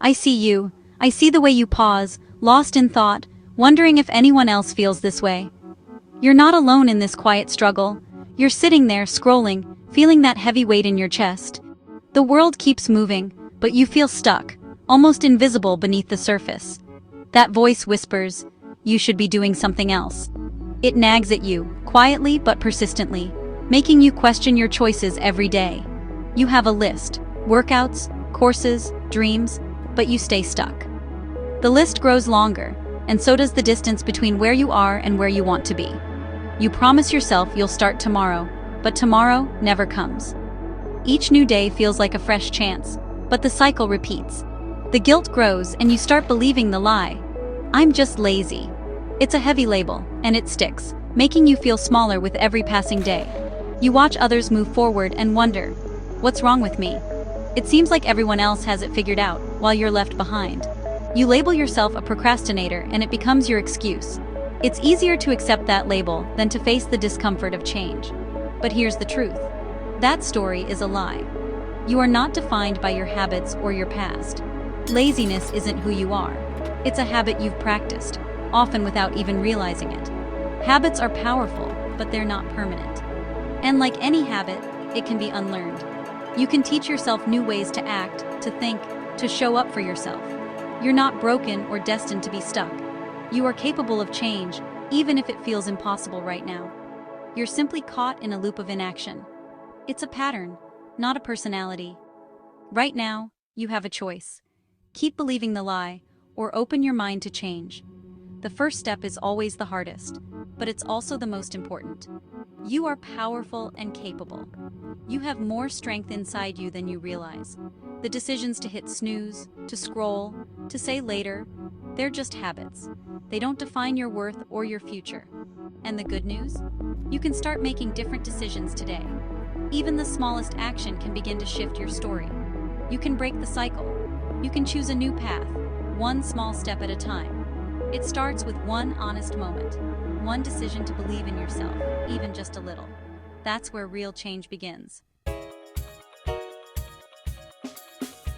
I see you. I see the way you pause, lost in thought, wondering if anyone else feels this way. You're not alone in this quiet struggle. You're sitting there, scrolling, feeling that heavy weight in your chest. The world keeps moving, but you feel stuck, almost invisible beneath the surface. That voice whispers, you should be doing something else. It nags at you, quietly but persistently, making you question your choices every day. You have a list, workouts, courses, dreams, but you stay stuck. The list grows longer, and so does the distance between where you are and where you want to be. You promise yourself you'll start tomorrow, but tomorrow never comes. Each new day feels like a fresh chance, but the cycle repeats. The guilt grows and you start believing the lie. I'm just lazy. It's a heavy label, and it sticks, making you feel smaller with every passing day. You watch others move forward and wonder, what's wrong with me? It seems like everyone else has it figured out, while you're left behind. You label yourself a procrastinator and it becomes your excuse. It's easier to accept that label than to face the discomfort of change. But here's the truth. That story is a lie. You are not defined by your habits or your past. Laziness isn't who you are. It's a habit you've practiced, often without even realizing it. Habits are powerful, but they're not permanent. And like any habit, it can be unlearned. You can teach yourself new ways to act, to think, to show up for yourself. You're not broken or destined to be stuck. You are capable of change, even if it feels impossible right now. You're simply caught in a loop of inaction. It's a pattern, not a personality. Right now, you have a choice. Keep believing the lie, or open your mind to change. The first step is always the hardest, but it's also the most important. You are powerful and capable. You have more strength inside you than you realize. The decisions to hit snooze, to scroll, to say later, they're just habits. They don't define your worth or your future. And the good news? You can start making different decisions today. Even the smallest action can begin to shift your story. You can break the cycle. You can choose a new path, one small step at a time. It starts with one honest moment, one decision to believe in yourself, even just a little. That's where real change begins.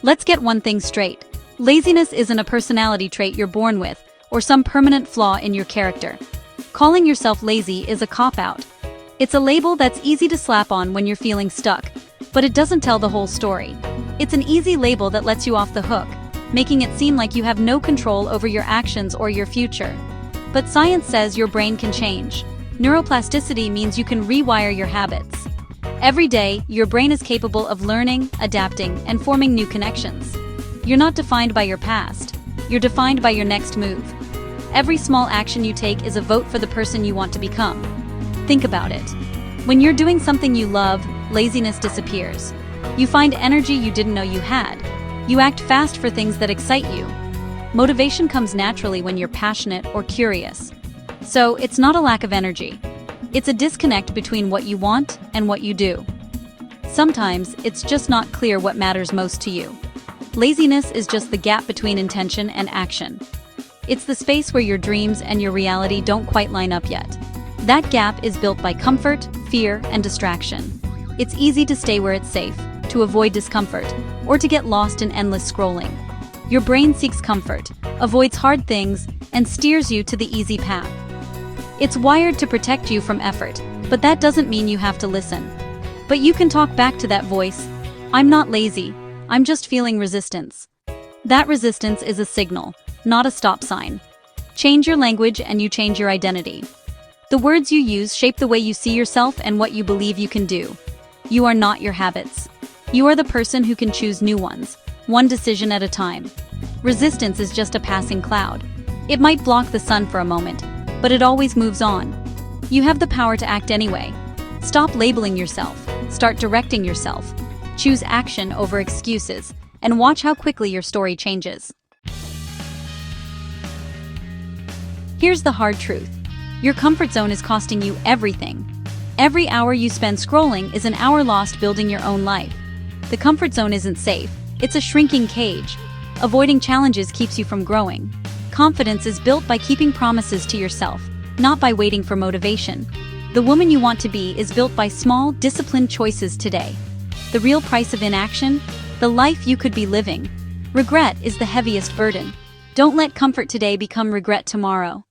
Let's get one thing straight. Laziness isn't a personality trait you're born with, or some permanent flaw in your character. Calling yourself lazy is a cop-out. It's a label that's easy to slap on when you're feeling stuck, but it doesn't tell the whole story. It's an easy label that lets you off the hook, making it seem like you have no control over your actions or your future. But science says your brain can change. Neuroplasticity means you can rewire your habits. Every day, your brain is capable of learning, adapting, and forming new connections. You're not defined by your past. You're defined by your next move. Every small action you take is a vote for the person you want to become. Think about it. When you're doing something you love, laziness disappears. You find energy you didn't know you had. You act fast for things that excite you. Motivation comes naturally when you're passionate or curious. So it's not a lack of energy. It's a disconnect between what you want and what you do. Sometimes it's just not clear what matters most to you. Laziness is just the gap between intention and action. It's the space where your dreams and your reality don't quite line up yet. That gap is built by comfort, fear, and distraction. It's easy to stay where it's safe, to avoid discomfort, or to get lost in endless scrolling. Your brain seeks comfort, avoids hard things, and steers you to the easy path. It's wired to protect you from effort, but that doesn't mean you have to listen. But you can talk back to that voice. I'm not lazy, I'm just feeling resistance. That resistance is a signal, not a stop sign. Change your language and you change your identity. The words you use shape the way you see yourself and what you believe you can do. You are not your habits. You are the person who can choose new ones, one decision at a time. Resistance is just a passing cloud. It might block the sun for a moment, but it always moves on. You have the power to act anyway. Stop labeling yourself. Start directing yourself. Choose action over excuses, and watch how quickly your story changes. Here's the hard truth. Your comfort zone is costing you everything. Every hour you spend scrolling is an hour lost building your own life. The comfort zone isn't safe. It's a shrinking cage. Avoiding challenges keeps you from growing. Confidence is built by keeping promises to yourself, not by waiting for motivation. The woman you want to be is built by small, disciplined choices today. The real price of inaction? The life you could be living. Regret is the heaviest burden. Don't let comfort today become regret tomorrow.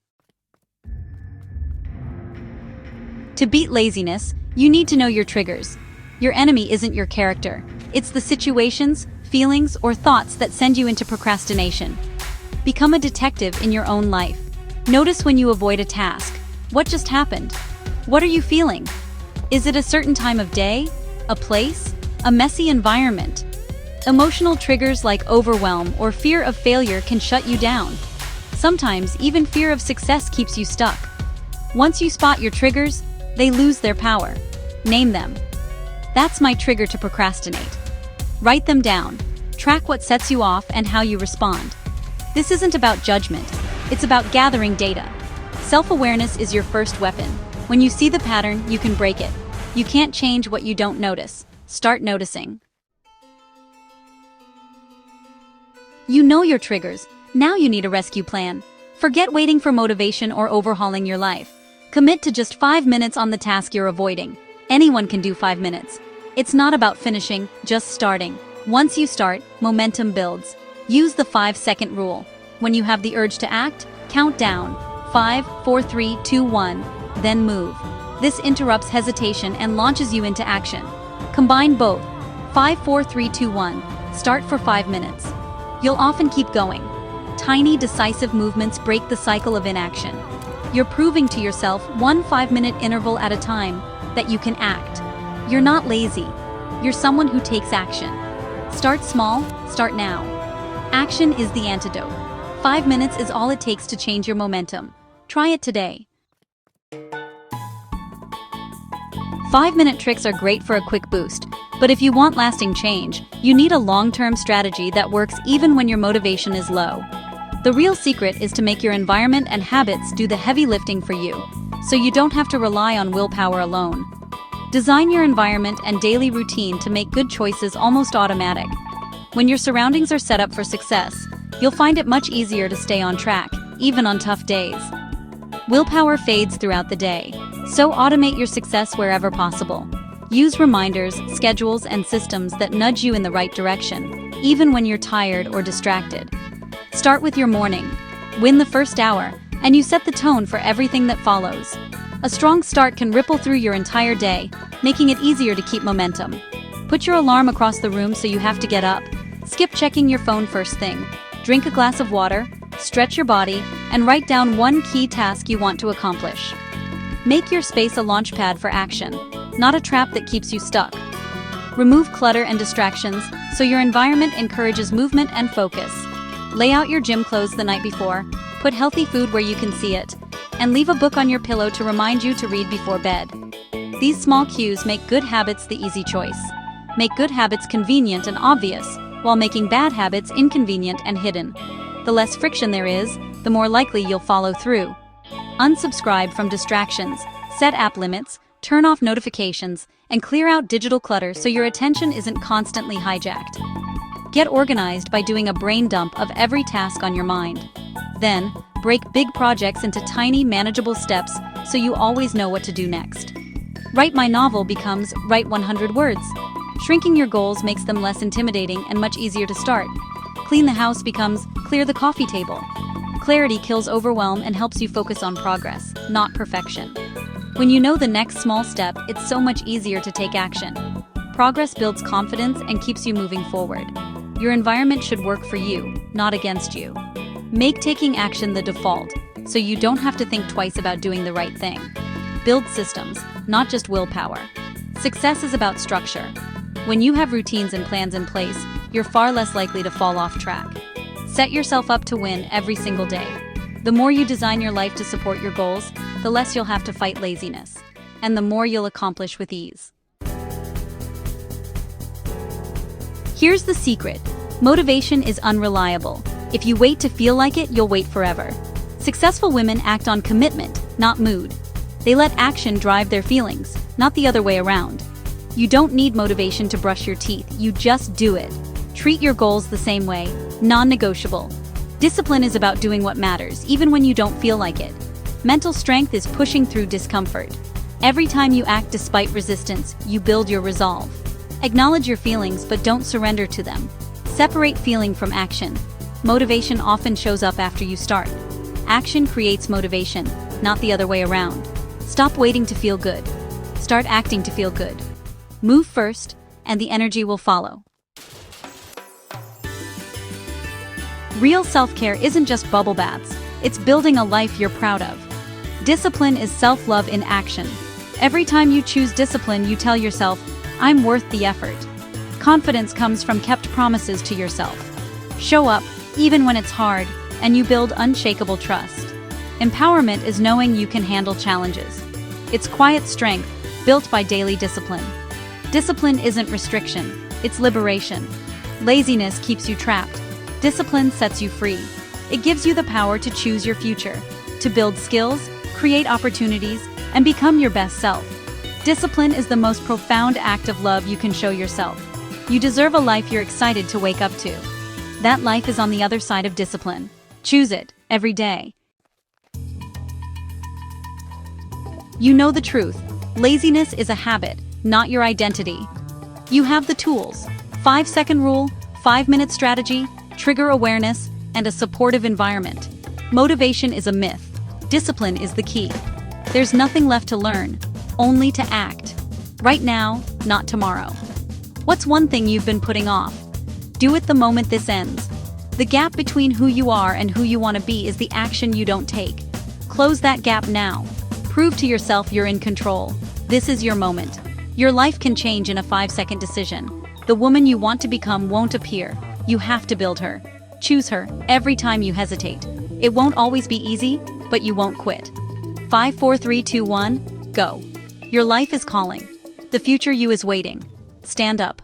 To beat laziness, you need to know your triggers. Your enemy isn't your character. It's the situations, feelings, or thoughts that send you into procrastination. Become a detective in your own life. Notice when you avoid a task. What just happened? What are you feeling? Is it a certain time of day? A place? A messy environment? Emotional triggers like overwhelm or fear of failure can shut you down. Sometimes even fear of success keeps you stuck. Once you spot your triggers, they lose their power. Name them. That's my trigger to procrastinate. Write them down. Track what sets you off and how you respond. This isn't about judgment. It's about gathering data. Self-awareness is your first weapon. When you see the pattern, you can break it. You can't change what you don't notice. Start noticing. You know your triggers. Now you need a rescue plan. Forget waiting for motivation or overhauling your life. Commit to just 5 minutes on the task you're avoiding. Anyone can do 5 minutes. It's not about finishing, just starting. Once you start, momentum builds. Use the 5-second rule. When you have the urge to act, count down. 5, 4, 3, 2, 1, then move. This interrupts hesitation and launches you into action. Combine both. 5, 4, 3, 2, 1. Start for 5 minutes. You'll often keep going. Tiny, decisive movements break the cycle of inaction. You're proving to yourself, one 5-minute interval at a time, that you can act. You're not lazy. You're someone who takes action. Start small, start now. Action is the antidote. 5 minutes is all it takes to change your momentum. Try it today. 5-minute tricks are great for a quick boost, but if you want lasting change, you need a long-term strategy that works even when your motivation is low. The real secret is to make your environment and habits do the heavy lifting for you, so you don't have to rely on willpower alone. Design your environment and daily routine to make good choices almost automatic. When your surroundings are set up for success, you'll find it much easier to stay on track, even on tough days. Willpower fades throughout the day, so automate your success wherever possible. Use reminders, schedules, and systems that nudge you in the right direction, even when you're tired or distracted. Start with your morning. Win the first hour, and you set the tone for everything that follows. A strong start can ripple through your entire day, making it easier to keep momentum. Put your alarm across the room so you have to get up. Skip checking your phone first thing. Drink a glass of water, stretch your body, and write down one key task you want to accomplish. Make your space a launch pad for action, not a trap that keeps you stuck. Remove clutter and distractions so your environment encourages movement and focus. Lay out your gym clothes the night before, put healthy food where you can see it, and leave a book on your pillow to remind you to read before bed. These small cues make good habits the easy choice. Make good habits convenient and obvious, while making bad habits inconvenient and hidden. The less friction there is, the more likely you'll follow through. Unsubscribe from distractions, set app limits, turn off notifications, and clear out digital clutter so your attention isn't constantly hijacked. Get organized by doing a brain dump of every task on your mind. Then, break big projects into tiny, manageable steps so you always know what to do next. Write My Novel becomes Write 100 Words. Shrinking your goals makes them less intimidating and much easier to start. Clean the house becomes Clear the Coffee Table. Clarity kills overwhelm and helps you focus on progress, not perfection. When you know the next small step, it's so much easier to take action. Progress builds confidence and keeps you moving forward. Your environment should work for you, not against you. Make taking action the default, so you don't have to think twice about doing the right thing. Build systems, not just willpower. Success is about structure. When you have routines and plans in place, you're far less likely to fall off track. Set yourself up to win every single day. The more you design your life to support your goals, the less you'll have to fight laziness, and the more you'll accomplish with ease. Here's the secret. Motivation is unreliable. If you wait to feel like it, you'll wait forever. Successful women act on commitment, not mood. They let action drive their feelings, not the other way around. You don't need motivation to brush your teeth, you just do it. Treat your goals the same way, non-negotiable. Discipline is about doing what matters, even when you don't feel like it. Mental strength is pushing through discomfort. Every time you act despite resistance, you build your resolve. Acknowledge your feelings, but don't surrender to them. Separate feeling from action. Motivation often shows up after you start. Action creates motivation, not the other way around. Stop waiting to feel good. Start acting to feel good. Move first, and the energy will follow. Real self-care isn't just bubble baths, it's building a life you're proud of. Discipline is self-love in action. Every time you choose discipline, you tell yourself, I'm worth the effort. Confidence comes from kept promises to yourself. Show up, even when it's hard, and you build unshakable trust. Empowerment is knowing you can handle challenges. It's quiet strength, built by daily discipline. Discipline isn't restriction, it's liberation. Laziness keeps you trapped. Discipline sets you free. It gives you the power to choose your future, to build skills, create opportunities, and become your best self. Discipline is the most profound act of love you can show yourself. You deserve a life you're excited to wake up to. That life is on the other side of discipline. Choose it, every day. You know the truth. Laziness is a habit, not your identity. You have the tools. 5-second rule, 5-minute strategy, trigger awareness, and a supportive environment. Motivation is a myth. Discipline is the key. There's nothing left to learn, only to act. Right now, not tomorrow. What's one thing you've been putting off? Do it the moment this ends. The gap between who you are and who you want to be is the action you don't take. Close that gap now. Prove to yourself you're in control. This is your moment. Your life can change in a 5-second decision. The woman you want to become won't appear. You have to build her. Choose her every time you hesitate. It won't always be easy, but you won't quit. 5, 4, 3, 2, 1, go. Your life is calling. The future you is waiting. Stand up.